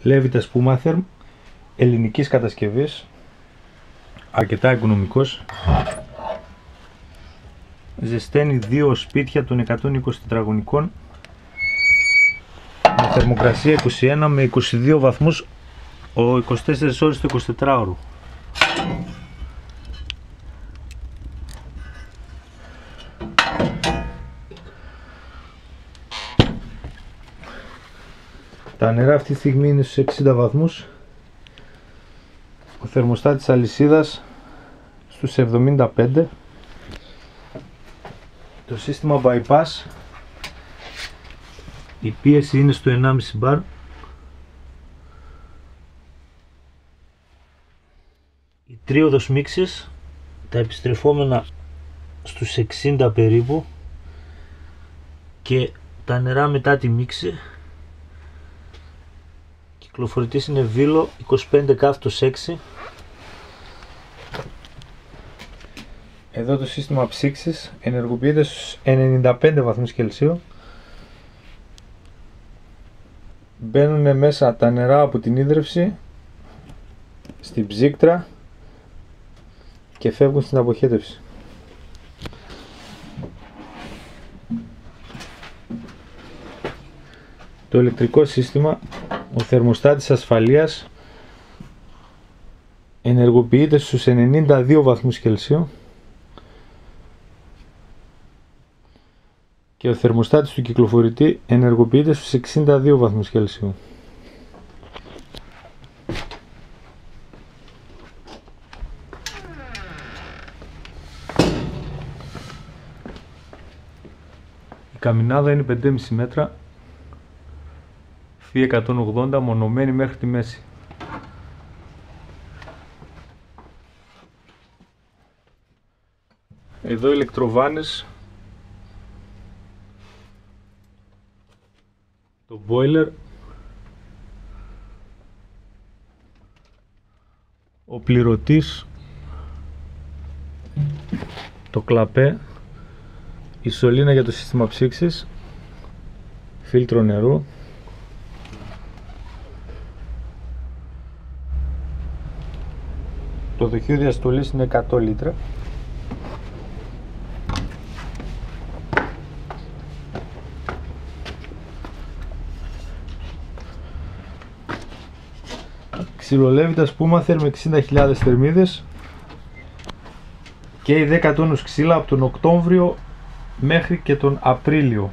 Levita Spumatherm ελληνικής κατασκευής, αρκετά οικονομικός. Ζεσταίνει 2 σπίτια των 120 τετραγωνικών με θερμοκρασία 21 με 22 βαθμούς ο 24 ώρες το 24ωρο. Τα νερά αυτή τη στιγμή είναι στους 60 βαθμούς. Ο θερμοστάτης αλυσίδας στους 75. Το σύστημα bypass, η πίεση είναι στο 1,5 μπαρ. Οι τρίοδος μίξες, τα επιστρεφόμενα στους 60 περίπου, και τα νερά μετά τη μίξη. Κυκλοφορητής είναι Vilo 25/6. Εδώ το σύστημα ψήξης ενεργοποιείται στους 95 βαθμούς Κελσίου. Μπαίνουν μέσα τα νερά από την ίδρυυση στην ψύκτρα και φεύγουν στην αποχέτευση. Το ηλεκτρικό σύστημα, ο θερμοστάτης ασφαλείας, ενεργοποιείται στους 92 βαθμούς Κελσίου και ο θερμοστάτης του κυκλοφορητή ενεργοποιείται στους 62 βαθμούς Κελσίου. Η καμινάδα είναι 5,5 μέτρα, φύ 180, μονωμένη μέχρι τη μέση. Εδώ ηλεκτροβάνες, το boiler, ο πληρωτής, το κλαπέ, η σωλήνα για το σύστημα ψήξης, φίλτρο νερού, το δοχείο διαστολής είναι 100 λίτρα. Ξυλολέβητα Spumatherm με 60.000 θερμίδες και οι 10 τόνους ξύλα από τον Οκτώβριο μέχρι και τον Απρίλιο.